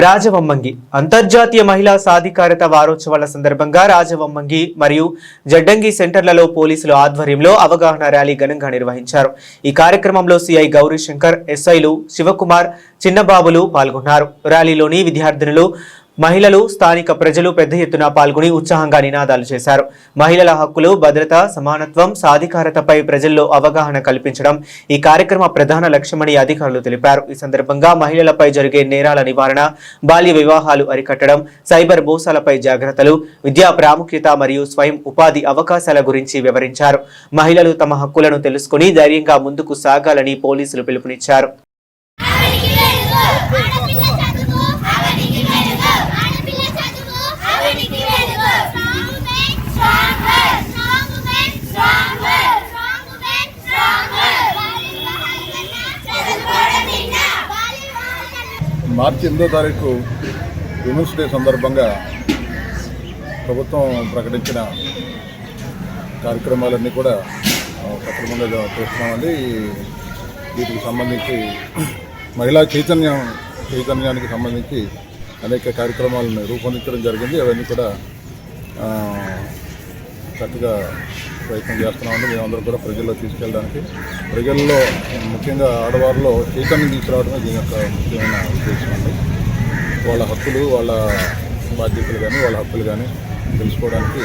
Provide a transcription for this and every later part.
రాజవొమ్మంగి అంతర్జాతీయ మహిళా సాధికారత వారోత్సవాల సందర్భంగా రాజవొమ్మంగి మరియు జడ్డంగి సెంటర్లలో పోలీసుల ఆధ్వర్యంలో అవగాహన ర్యాలీ ఘనంగా నిర్వహించారు. ఈ కార్యక్రమంలో సిఐ గౌరీశంకర్, ఎస్ఐలు శివకుమార్, చిన్నబాబులు పాల్గొన్నారు. ర్యాలీలోని విద్యార్థినులు, మహిళలు, స్థానిక ప్రజలు పెద్ద ఎత్తున పాల్గొని ఉత్సాహంగా నినాదాలు చేశారు. మహిళల హక్కులు, భద్రత, సమానత్వం, సాధికారతపై ప్రజల్లో అవగాహన కల్పించడం ఈ కార్యక్రమ ప్రధాన లక్ష్యమని అధికారులు తెలిపారు. ఈ సందర్భంగా మహిళలపై జరిగే నేరాల నివారణ, బాల్య వివాహాలు అరికట్టడం, సైబర్ మోసాలపై జాగ్రత్తలు, విద్యా ప్రాముఖ్యత మరియు స్వయం ఉపాధి అవకాశాల గురించి వివరించారు. మహిళలు తమ హక్కులను తెలుసుకుని ధైర్యంగా ముందుకు సాగాలని పోలీసులు పిలుపునిచ్చారు. మార్చి 8వ తారీఖు విమెన్స్ డే సందర్భంగా ప్రభుత్వం ప్రకటించిన కార్యక్రమాలన్నీ కూడా సక్రమంగా చేస్తున్నామండి. వీటికి సంబంధించి మహిళా చైతన్యానికి సంబంధించి అనేక కార్యక్రమాలను రూపొందించడం జరిగింది. అవన్నీ కూడా చక్కగా ప్రయత్నం చేస్తున్నామండి. మేమందరం కూడా ప్రజల్లో తీసుకెళ్ళడానికి, ప్రజల్లో ముఖ్యంగా ఆడవారిలో చైతన్యం తీసుకురావడమే దీని యొక్క ముఖ్యమైన ఉద్దేశం అండి. వాళ్ళ హక్కులు, వాళ్ళ బాధ్యతలు కానీ, వాళ్ళ హక్కులు కానీ తెలుసుకోవడానికి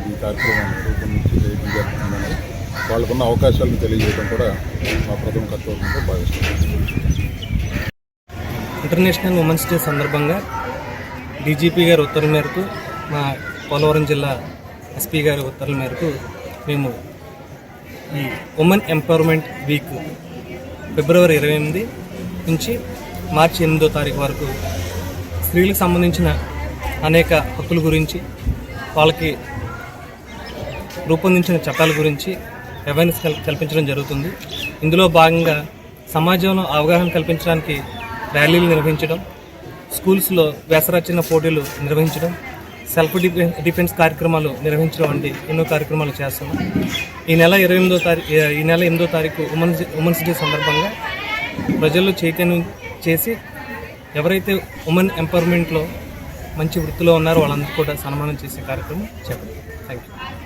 ఈ కార్యక్రమం రూపొందించి ప్రయత్నం జరుగుతుందని, వాళ్ళకున్న అవకాశాలను తెలియజేయడం కూడా మా ప్రథమ కర్తవ్యంగా భావిస్తున్నాం. ఇంటర్నేషనల్ ఉమెన్స్ డే సందర్భంగా డీజీపీ గారి ఉత్తర్వుల మేరకు, మా పోలవరం జిల్లా ఎస్పీ గారి ఉత్తర్వుల మేరకు మేము ఈ ఉమెన్ ఎంపవర్మెంట్ వీక్ ఫిబ్రవరి 28 నుంచి మార్చి 8వ తారీఖు వరకు స్త్రీలకు సంబంధించిన అనేక హక్కుల గురించి, వాళ్ళకి రూపొందించిన చట్టాల గురించి అవేర్నెస్ కల్పించడం జరుగుతుంది. ఇందులో భాగంగా సమాజంలో అవగాహన కల్పించడానికి ర్యాలీలు నిర్వహించడం, స్కూల్స్లో వ్యాసరచన పోటీలు నిర్వహించడం, సెల్ఫ్ డిఫెన్స్ కార్యక్రమాలు నిర్వహించడం వంటి ఎన్నో కార్యక్రమాలు చేస్తున్నాం. ఈ నెల 8వ తారీఖు ఉమెన్స్ డే సందర్భంగా ప్రజల్లో చైతన్యం చేసి ఎవరైతే ఉమెన్ ఎంపవర్మెంట్లో మంచి వృత్తిలో ఉన్నారో వాళ్ళందరూ కూడా సన్మానం చేసే కార్యక్రమం చేపట్టాం. Thank you.